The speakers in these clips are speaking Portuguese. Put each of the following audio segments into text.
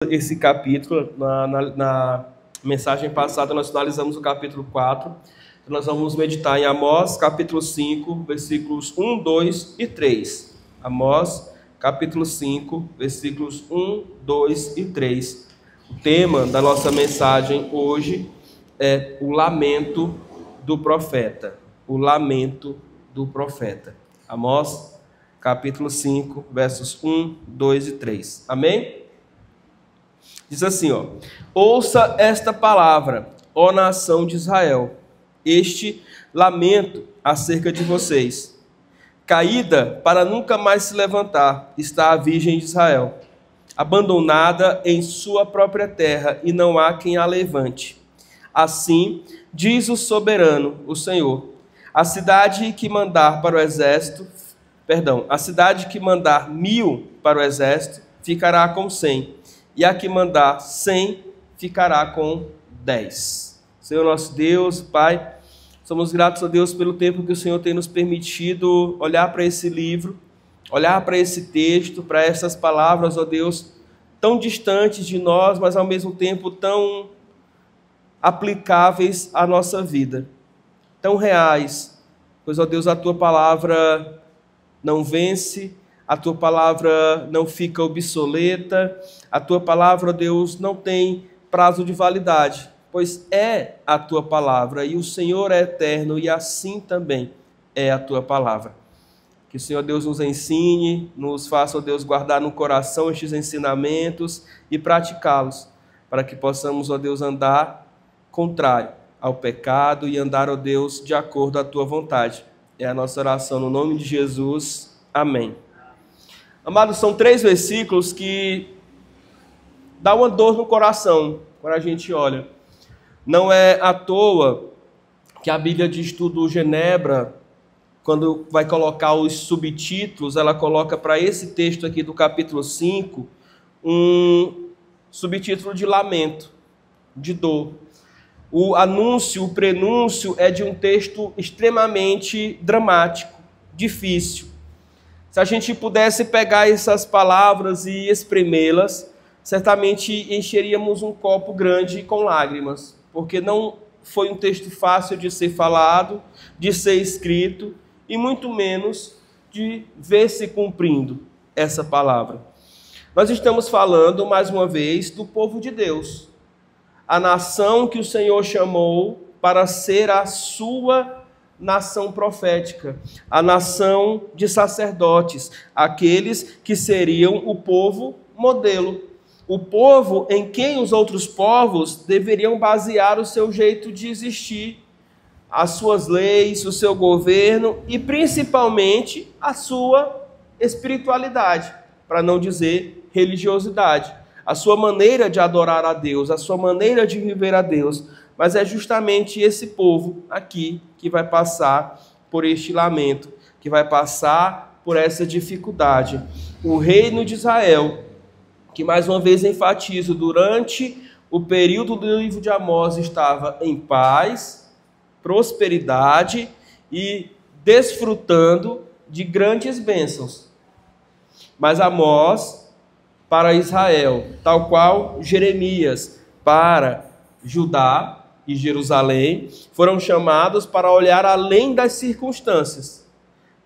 esse capítulo. Na mensagem passada nós finalizamos o capítulo 4. Então nós vamos meditar em Amós, capítulo 5, versículos 1, 2 e 3. Amós, capítulo 5, versículos 1, 2 e 3. O tema da nossa mensagem hoje é o lamento do profeta. O lamento do profeta. Amós, capítulo 5, versos 1, 2 e 3. Amém? Diz assim, ouça esta palavra, ó nação de Israel, este lamento acerca de vocês. Caída para nunca mais se levantar está a virgem de Israel, abandonada em sua própria terra, e não há quem a levante. Assim diz o soberano, o Senhor, a cidade que mandar 1.000 para o exército, ficará com 100. E a que mandar 100 ficará com 10. Senhor nosso Deus, Pai, somos gratos a Deus pelo tempo que o Senhor tem nos permitido olhar para esse livro, olhar para esse texto, para essas palavras, ó Deus, tão distantes de nós, mas ao mesmo tempo tão aplicáveis à nossa vida, tão reais, pois, ó Deus, a Tua palavra não vence, a Tua palavra não fica obsoleta, a Tua palavra, Deus, não tem prazo de validade, pois é a Tua palavra e o Senhor é eterno e assim também é a Tua palavra. Que o Senhor Deus nos ensine, nos faça, ó Deus, guardar no coração estes ensinamentos e praticá-los, para que possamos, ó Deus, andar contrário ao pecado e andar, ó Deus, de acordo à Tua vontade. É a nossa oração no nome de Jesus. Amém. Amados, são 3 versículos que dá uma dor no coração quando a gente olha. Não é à toa que a Bíblia de Estudo Genebra, quando vai colocar os subtítulos, ela coloca para esse texto aqui do capítulo 5, um subtítulo de lamento, de dor. O anúncio, o prenúncio é de um texto extremamente dramático, difícil. Se a gente pudesse pegar essas palavras e espremê-las, certamente encheríamos um copo grande com lágrimas, porque não foi um texto fácil de ser falado, de ser escrito, e muito menos de ver se cumprindo essa palavra. Nós estamos falando, mais uma vez, do povo de Deus, a nação que o Senhor chamou para ser a sua nação profética, a nação de sacerdotes, aqueles que seriam o povo modelo, o povo em quem os outros povos deveriam basear o seu jeito de existir, as suas leis, o seu governo e principalmente a sua espiritualidade, para não dizer religiosidade, a sua maneira de adorar a Deus, a sua maneira de viver a Deus. Mas é justamente esse povo aqui que vai passar por este lamento, que vai passar por essa dificuldade. O reino de Israel, que mais uma vez enfatizo, durante o período do livro de Amós estava em paz, prosperidade e desfrutando de grandes bênçãos. Mas Amós para Israel, tal qual Jeremias para Judá e Jerusalém, foram chamados para olhar além das circunstâncias,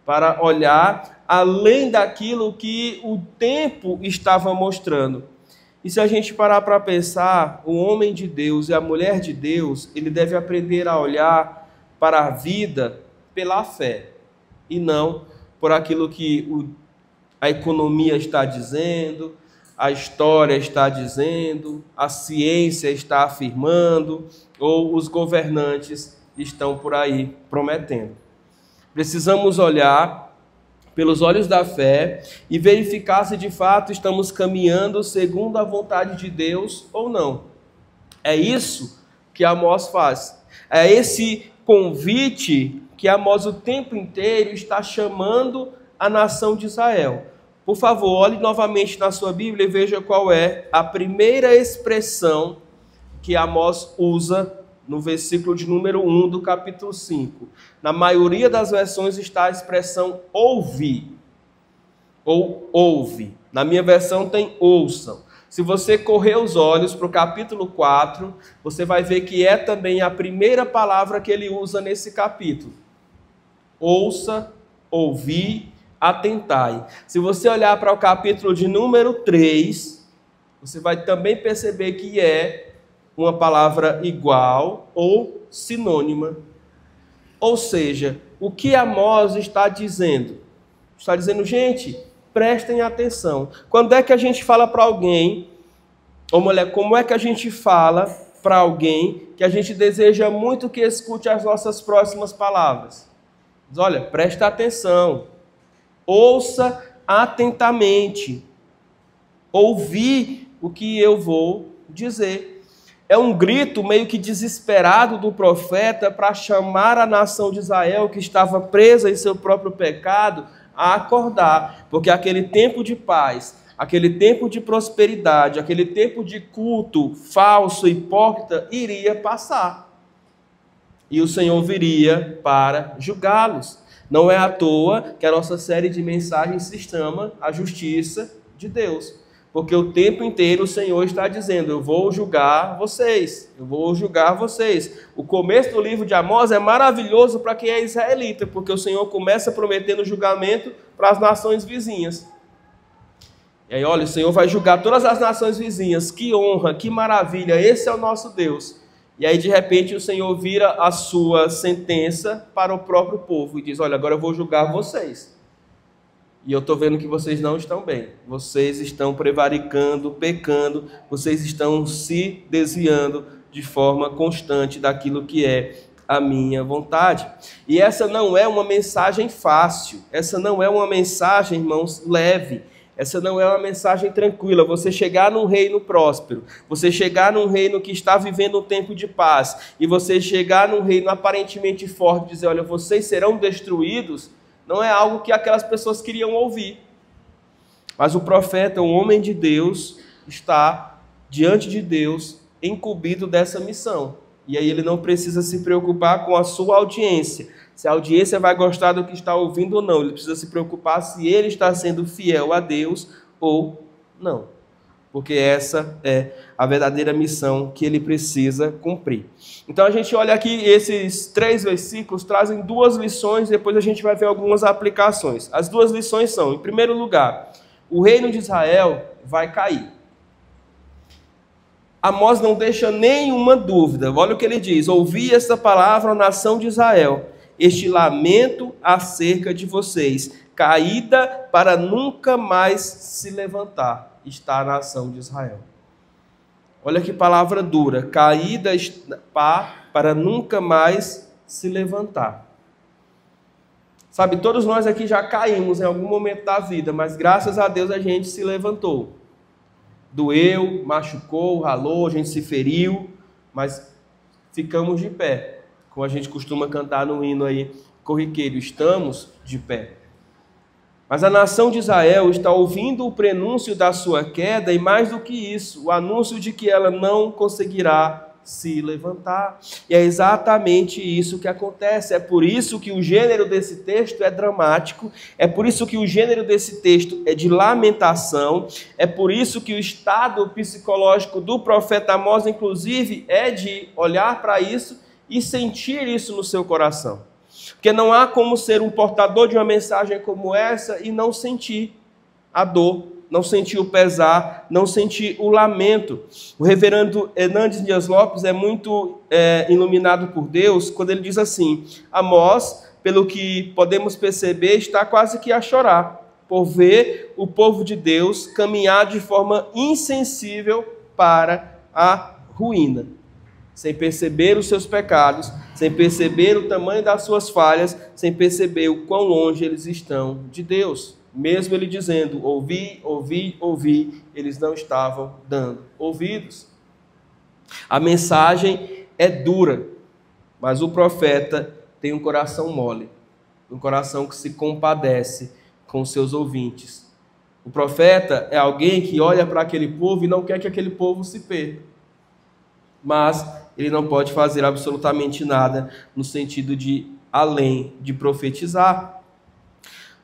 para olhar além daquilo que o tempo estava mostrando. E se a gente parar para pensar, o homem de Deus e a mulher de Deus, ele deve aprender a olhar para a vida pela fé, e não por aquilo que a economia está dizendo, a história está dizendo, a ciência está afirmando, ou os governantes estão por aí prometendo. Precisamos olhar pelos olhos da fé e verificar se de fato estamos caminhando segundo a vontade de Deus ou não. É isso que Amós faz. É esse convite que Amós o tempo inteiro está chamando a nação de Israel. Por favor, olhe novamente na sua Bíblia e veja qual é a primeira expressão que Amós usa no versículo de número 1 do capítulo 5. Na maioria das versões está a expressão ouvir, ou ouve. Na minha versão tem ouçam. Se você correr os olhos para o capítulo 4, você vai ver que é também a primeira palavra que ele usa nesse capítulo. Ouça, ouvi, atentai. Se você olhar para o capítulo de número 3, você vai também perceber que é uma palavra igual ou sinônima. Ou seja, o que Amós está dizendo? Está dizendo, gente, prestem atenção. Quando é que a gente fala para alguém, ou mulher, como é que a gente fala para alguém que a gente deseja muito que escute as nossas próximas palavras? Diz, olha, presta atenção, ouça atentamente, ouvi o que eu vou dizer. É um grito meio que desesperado do profeta para chamar a nação de Israel, que estava presa em seu próprio pecado, a acordar, porque aquele tempo de paz, aquele tempo de prosperidade, aquele tempo de culto falso, hipócrita, iria passar. E o Senhor viria para julgá-los. Não é à toa que a nossa série de mensagens se chama A Justiça de Deus. Porque o tempo inteiro o Senhor está dizendo, eu vou julgar vocês, eu vou julgar vocês. O começo do livro de Amós é maravilhoso para quem é israelita, porque o Senhor começa prometendo julgamento para as nações vizinhas. E aí, olha, o Senhor vai julgar todas as nações vizinhas, que honra, que maravilha, esse é o nosso Deus. E aí, de repente, o Senhor vira a sua sentença para o próprio povo e diz, olha, agora eu vou julgar vocês. E eu estou vendo que vocês não estão bem. Vocês estão prevaricando, pecando, vocês estão se desviando de forma constante daquilo que é a minha vontade. E essa não é uma mensagem fácil, essa não é uma mensagem, irmãos, leve. Essa não é uma mensagem tranquila. Você chegar num reino próspero, você chegar num reino que está vivendo um tempo de paz, e você chegar num reino aparentemente forte e dizer, olha, vocês serão destruídos, não é algo que aquelas pessoas queriam ouvir. Mas o profeta, o homem de Deus, está diante de Deus, incumbido dessa missão. E aí ele não precisa se preocupar com a sua audiência. Se a audiência vai gostar do que está ouvindo ou não. Ele precisa se preocupar se ele está sendo fiel a Deus ou não. Porque essa é a verdadeira missão que ele precisa cumprir. Então a gente olha aqui, esses 3 versículos trazem 2 lições, depois a gente vai ver algumas aplicações. As 2 lições são, em primeiro lugar, o reino de Israel vai cair. Amós não deixa nenhuma dúvida. Olha o que ele diz, ouvi esta palavra, nação de Israel, este lamento acerca de vocês, caída para nunca mais se levantar. Está a nação de Israel. Olha que palavra dura, caída para nunca mais se levantar. Sabe, todos nós aqui já caímos em algum momento da vida, mas graças a Deus a gente se levantou. Doeu, machucou, ralou, a gente se feriu, mas ficamos de pé. Como a gente costuma cantar no hino aí corriqueiro, estamos de pé. Mas a nação de Israel está ouvindo o prenúncio da sua queda e, mais do que isso, o anúncio de que ela não conseguirá se levantar. E é exatamente isso que acontece. É por isso que o gênero desse texto é dramático, é por isso que o gênero desse texto é de lamentação, é por isso que o estado psicológico do profeta Amós, inclusive, é de olhar para isso e sentir isso no seu coração. Porque não há como ser um portador de uma mensagem como essa e não sentir a dor, não sentir o pesar, não sentir o lamento. O reverendo Hernandes Dias Lopes é muito iluminado por Deus quando ele diz assim, Amós, pelo que podemos perceber, está quase que a chorar, por ver o povo de Deus caminhar de forma insensível para a ruína. Sem perceber os seus pecados, sem perceber o tamanho das suas falhas, sem perceber o quão longe eles estão de Deus. Mesmo ele dizendo, ouvi, ouvi, ouvi, eles não estavam dando ouvidos. A mensagem é dura, mas o profeta tem um coração mole, um coração que se compadece com os seus ouvintes. O profeta é alguém que olha para aquele povo e não quer que aquele povo se perca. Mas ele não pode fazer absolutamente nada no sentido de além de profetizar.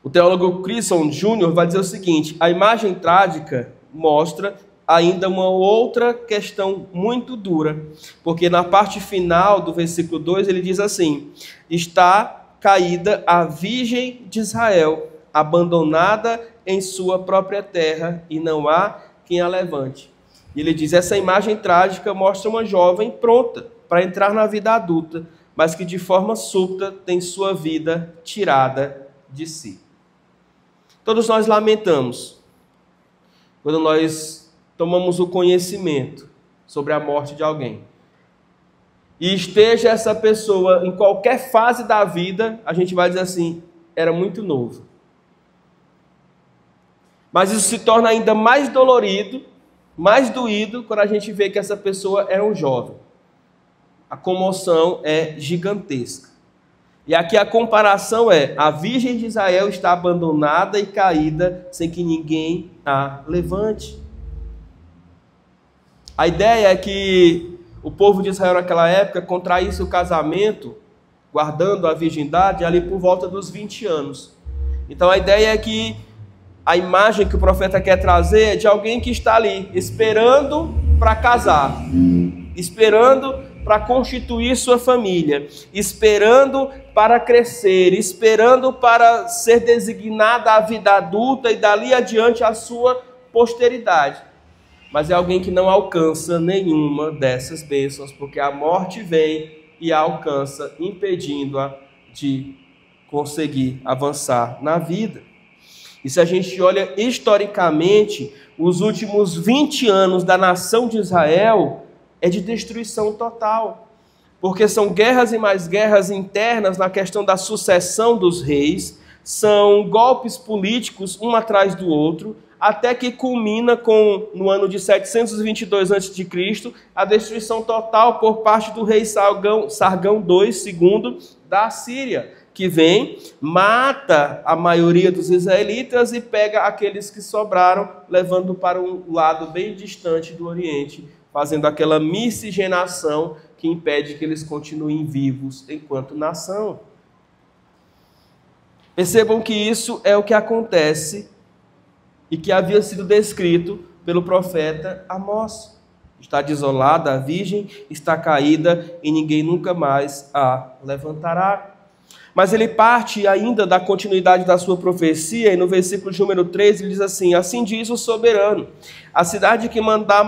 O teólogo Chrisson Jr. vai dizer o seguinte, a imagem trágica mostra ainda uma outra questão muito dura, porque na parte final do versículo 2 ele diz assim: está caída a virgem de Israel, abandonada em sua própria terra, e não há quem a levante. E ele diz: essa imagem trágica mostra uma jovem pronta para entrar na vida adulta, mas que de forma súbita tem sua vida tirada de si. Todos nós lamentamos quando nós tomamos o conhecimento sobre a morte de alguém. E esteja essa pessoa em qualquer fase da vida, a gente vai dizer assim: era muito novo. Mas isso se torna ainda mais dolorido, mais doído, quando a gente vê que essa pessoa era um jovem. A comoção é gigantesca. E aqui a comparação é: a Virgem de Israel está abandonada e caída sem que ninguém a levante. A ideia é que o povo de Israel naquela época contraísse o casamento, guardando a virgindade, ali por volta dos 20 anos. Então a ideia é que a imagem que o profeta quer trazer é de alguém que está ali, esperando para casar, esperando para constituir sua família, esperando para crescer, esperando para ser designada a vida adulta e dali adiante a sua posteridade. Mas é alguém que não alcança nenhuma dessas bênçãos, porque a morte vem e a alcança, impedindo-a de conseguir avançar na vida. E se a gente olha historicamente, os últimos 20 anos da nação de Israel é de destruição total, porque são guerras e mais guerras internas na questão da sucessão dos reis, são golpes políticos um atrás do outro, até que culmina com, no ano de 722 a.C., a destruição total por parte do rei Sargão II da Síria, que vem, mata a maioria dos israelitas e pega aqueles que sobraram, levando para um lado bem distante do Oriente, fazendo aquela miscigenação que impede que eles continuem vivos enquanto nação. Percebam que isso é o que acontece e que havia sido descrito pelo profeta Amós. Está desolada a virgem, está caída e ninguém nunca mais a levantará. Mas ele parte ainda da continuidade da sua profecia, e no versículo de número 3 ele diz assim: assim diz o soberano, a cidade que mandar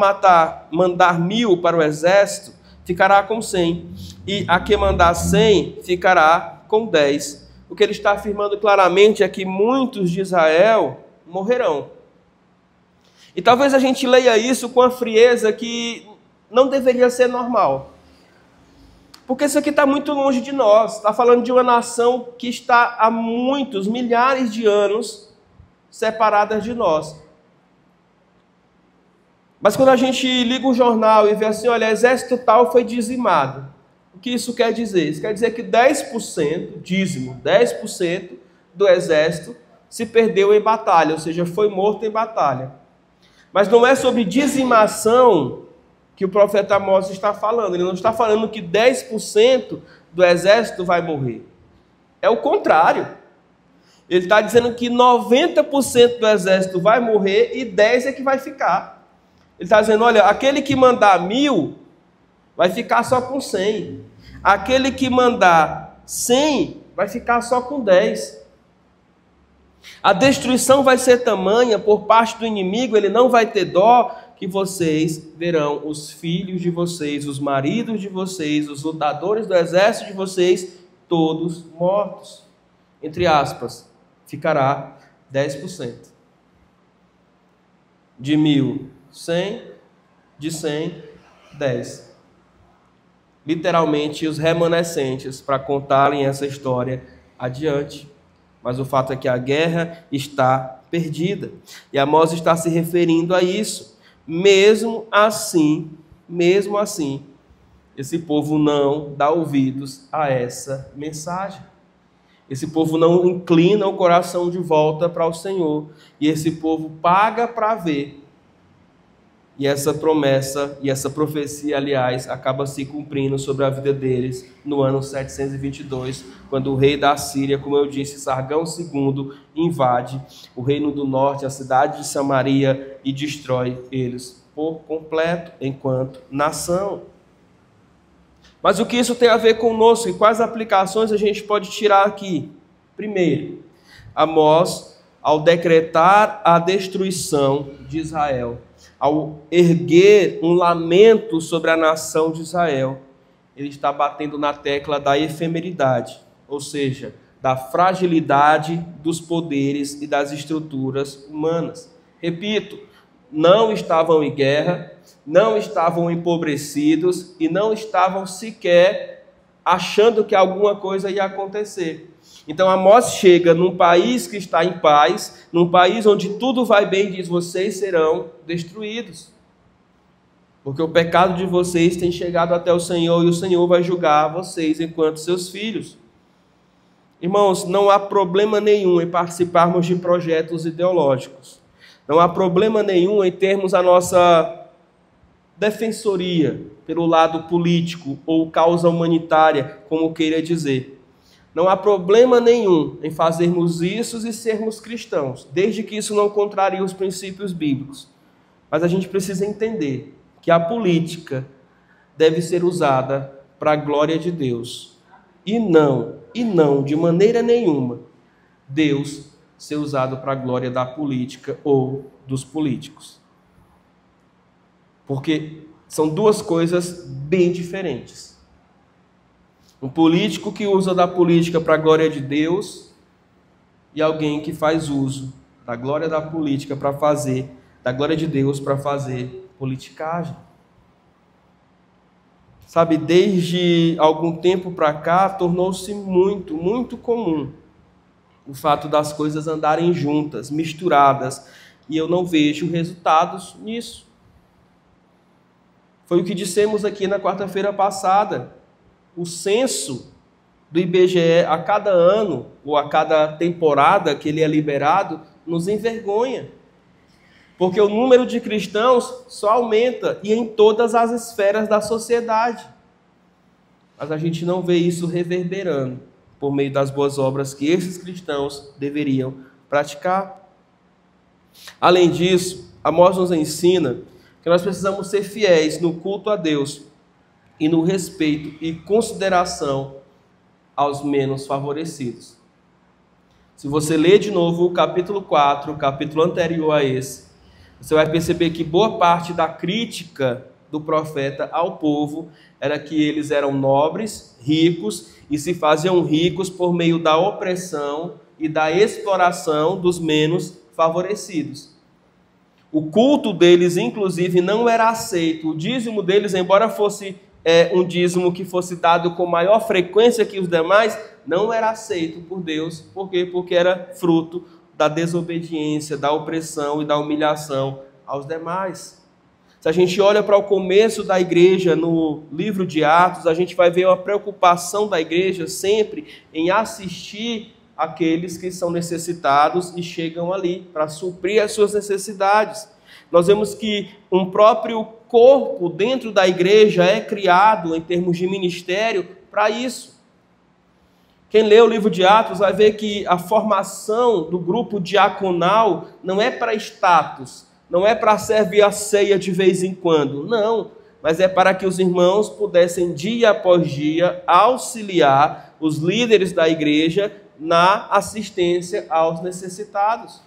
1.000 para o exército, ficará com 100, e a que mandar 100, ficará com 10. O que ele está afirmando claramente é que muitos de Israel morrerão. E talvez a gente leia isso com a frieza que não deveria ser normal. Porque isso aqui está muito longe de nós. Está falando de uma nação que está há muitos, milhares de anos separadas de nós. Mas quando a gente liga o jornal e vê assim, olha, exército tal foi dizimado. O que isso quer dizer? Isso quer dizer que 10%, dízimo, 10% do exército se perdeu em batalha, ou seja, foi morto em batalha. Mas não é sobre dizimação que o profeta Amós está falando. Ele não está falando que 10% do exército vai morrer. É o contrário. Ele está dizendo que 90% do exército vai morrer e 10% é que vai ficar. Ele está dizendo, olha, aquele que mandar 1.000 vai ficar só com 100. Aquele que mandar 100 vai ficar só com 10. A destruição vai ser tamanha por parte do inimigo, ele não vai ter dó, que vocês verão os filhos de vocês, os maridos de vocês, os lutadores do exército de vocês, todos mortos. Entre aspas, ficará 10%. De 1.000, 100, de 100, 10. Literalmente os remanescentes para contarem essa história adiante. Mas o fato é que a guerra está perdida. E Amós está se referindo a isso. Mesmo assim, esse povo não dá ouvidos a essa mensagem. Esse povo não inclina o coração de volta para o Senhor. E esse povo paga para ver. E essa promessa e essa profecia, aliás, acaba se cumprindo sobre a vida deles no ano 722, quando o rei da Síria, como eu disse, Sargão II, invade o reino do norte, a cidade de Samaria, e destrói eles por completo enquanto nação. Mas o que isso tem a ver conosco e quais aplicações a gente pode tirar aqui? Primeiro, Amós, ao decretar a destruição de Israel, ao erguer um lamento sobre a nação de Israel, ele está batendo na tecla da efemeridade, ou seja, da fragilidade dos poderes e das estruturas humanas. Repito, não estavam em guerra, não estavam empobrecidos e não estavam sequer achando que alguma coisa ia acontecer. Então Amós chega num país que está em paz, num país onde tudo vai bem, diz: vocês serão destruídos, porque o pecado de vocês tem chegado até o Senhor e o Senhor vai julgar vocês enquanto seus filhos. Irmãos, não há problema nenhum em participarmos de projetos ideológicos. Não há problema nenhum em termos a nossa defensoria pelo lado político ou causa humanitária, como queira dizer. Não há problema nenhum em fazermos isso e sermos cristãos, desde que isso não contrarie os princípios bíblicos. Mas a gente precisa entender que a política deve ser usada para a glória de Deus. E não, de maneira nenhuma, Deus ser usado para a glória da política ou dos políticos. Porque são duas coisas bem diferentes. Um político que usa da política para a glória de Deus e alguém que faz uso da glória da política para fazer, da glória de Deus para fazer politicagem. Sabe, desde algum tempo para cá, tornou-se muito comum o fato das coisas andarem juntas, misturadas, e eu não vejo resultados nisso. Foi o que dissemos aqui na quarta-feira passada. O censo do IBGE a cada ano, ou a cada temporada que ele é liberado, nos envergonha. Porque o número de cristãos só aumenta, e em todas as esferas da sociedade. Mas a gente não vê isso reverberando por meio das boas obras que esses cristãos deveriam praticar. Além disso, Amós nos ensina que nós precisamos ser fiéis no culto a Deus e no respeito e consideração aos menos favorecidos. Se você ler de novo o capítulo 4, o capítulo anterior a esse, você vai perceber que boa parte da crítica do profeta ao povo era que eles eram nobres, ricos, e se faziam ricos por meio da opressão e da exploração dos menos favorecidos. O culto deles, inclusive, não era aceito. O dízimo deles, embora fosse um dízimo que fosse dado com maior frequência que os demais, não era aceito por Deus. Por quê? Porque era fruto da desobediência, da opressão e da humilhação aos demais. Se a gente olha para o começo da igreja no livro de Atos, a gente vai ver uma preocupação da igreja sempre em assistir aqueles que são necessitados e chegam ali para suprir as suas necessidades. Nós vemos que um próprio corpo dentro da igreja é criado em termos de ministério para isso. Quem lê o livro de Atos vai ver que a formação do grupo diaconal não é para status, não é para servir a ceia de vez em quando, não, mas é para que os irmãos pudessem dia após dia auxiliar os líderes da igreja na assistência aos necessitados.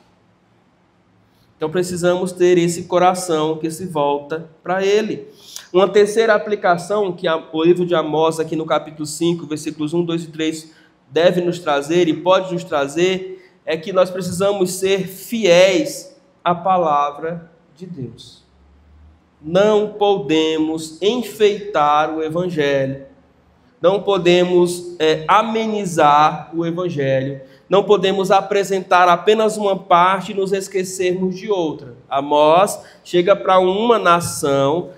Então precisamos ter esse coração que se volta para Ele. Uma terceira aplicação que o livro de Amós, aqui no capítulo 5, versículos 1, 2 e 3, deve nos trazer e pode nos trazer, é que nós precisamos ser fiéis à palavra de Deus. Não podemos enfeitar o Evangelho, não podemos amenizar o Evangelho, não podemos apresentar apenas uma parte e nos esquecermos de outra. Amós chega para uma nação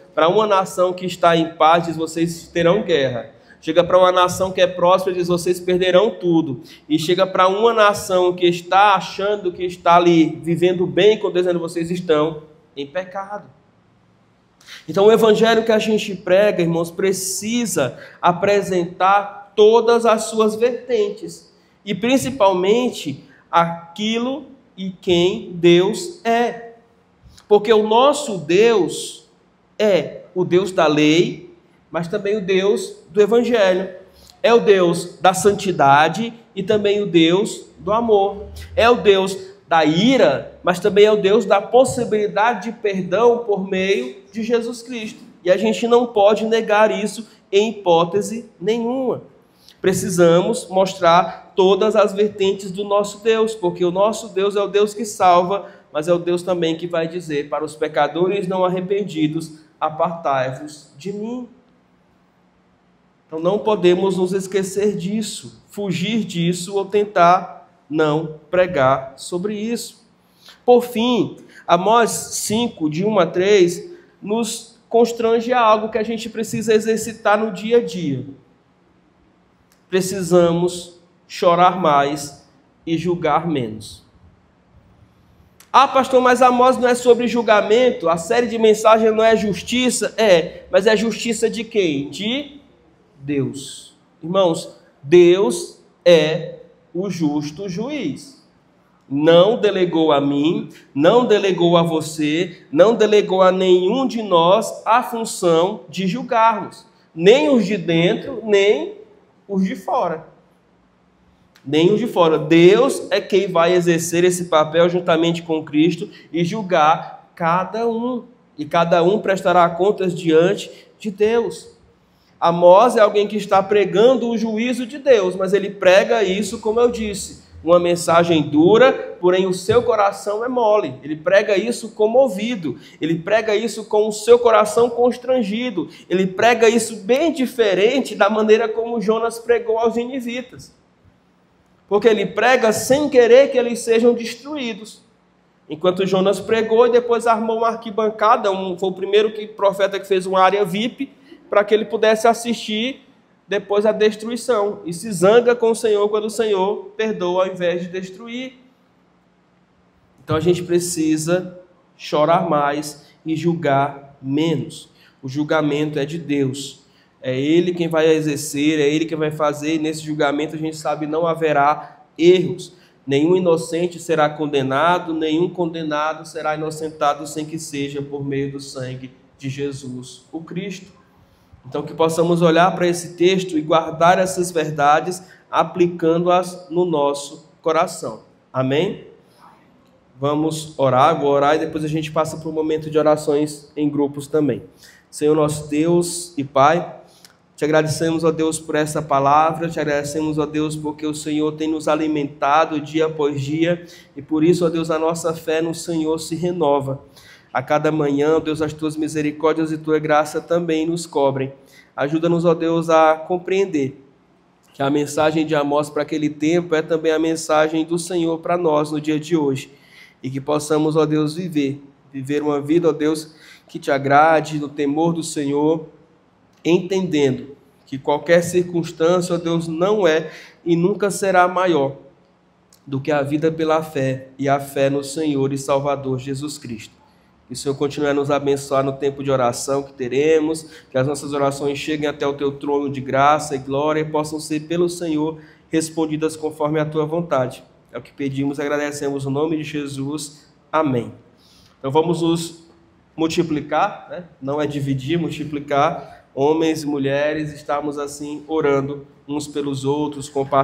que está em paz, diz: vocês terão guerra. Chega para uma nação que é próspera e diz: vocês perderão tudo. E chega para uma nação que está achando que está ali vivendo bem, com Deus, dizendo: vocês estão em pecado. Então o evangelho que a gente prega, irmãos, precisa apresentar todas as suas vertentes. E principalmente aquilo e quem Deus é. Porque o nosso Deus é o Deus da lei, mas também o Deus do Evangelho. É o Deus da santidade e também o Deus do amor. É o Deus da ira, mas também é o Deus da possibilidade de perdão por meio de Jesus Cristo. E a gente não pode negar isso em hipótese nenhuma. Precisamos mostrar todas as vertentes do nosso Deus, porque o nosso Deus é o Deus que salva, mas é o Deus também que vai dizer para os pecadores não arrependidos: apartai-vos de mim. Então não podemos nos esquecer disso, fugir disso ou tentar não pregar sobre isso. Por fim, Amós 5, de 1 a 3, nos constrange a algo que a gente precisa exercitar no dia a dia. Precisamos chorar mais e julgar menos. Ah, pastor, mas Amós não é sobre julgamento? A série de mensagens não é justiça? É, mas é justiça de quem? De Deus. Irmãos, Deus é o justo juiz. Não delegou a mim, não delegou a você, não delegou a nenhum de nós a função de julgarmos. Nem os de dentro, nem os de fora. Nem os de fora. Deus é quem vai exercer esse papel juntamente com Cristo e julgar cada um. E cada um prestará contas diante de Deus. Amós é alguém que está pregando o juízo de Deus, mas ele prega isso, como eu disse, uma mensagem dura, porém o seu coração é mole. Ele prega isso comovido, ele prega isso com o seu coração constrangido, ele prega isso bem diferente da maneira como Jonas pregou aos ninivitas. Porque ele prega sem querer que eles sejam destruídos. Enquanto Jonas pregou e depois armou uma arquibancada, foi o primeiro profeta que fez uma área VIP, para que ele pudesse assistir depois a destruição. E se zanga com o Senhor quando o Senhor perdoa ao invés de destruir. Então a gente precisa chorar mais e julgar menos. O julgamento é de Deus. É Ele quem vai exercer, é Ele quem vai fazer. E nesse julgamento a gente sabe não haverá erros. Nenhum inocente será condenado, nenhum condenado será inocentado sem que seja por meio do sangue de Jesus, o Cristo. Então que possamos olhar para esse texto e guardar essas verdades, aplicando-as no nosso coração. Amém? Vamos orar, vou orar e depois a gente passa para um momento de orações em grupos também. Senhor nosso Deus e Pai, te agradecemos, ó Deus, por essa palavra, te agradecemos, ó Deus, porque o Senhor tem nos alimentado dia após dia e por isso, ó Deus, a nossa fé no Senhor se renova. A cada manhã, ó Deus, as tuas misericórdias e tua graça também nos cobrem. Ajuda-nos, ó Deus, a compreender que a mensagem de Amós para aquele tempo é também a mensagem do Senhor para nós no dia de hoje. E que possamos, ó Deus, viver uma vida, ó Deus, que te agrade, no temor do Senhor, entendendo que qualquer circunstância, ó Deus, não é e nunca será maior do que a vida pela fé e a fé no Senhor e Salvador Jesus Cristo. Que o Senhor continue a nos abençoar no tempo de oração que teremos, que as nossas orações cheguem até o teu trono de graça e glória e possam ser pelo Senhor respondidas conforme a tua vontade. É o que pedimos e agradecemos no nome de Jesus. Amém. Então vamos nos multiplicar, né? Não é dividir, multiplicar, homens e mulheres, estamos assim orando uns pelos outros, compartilhando.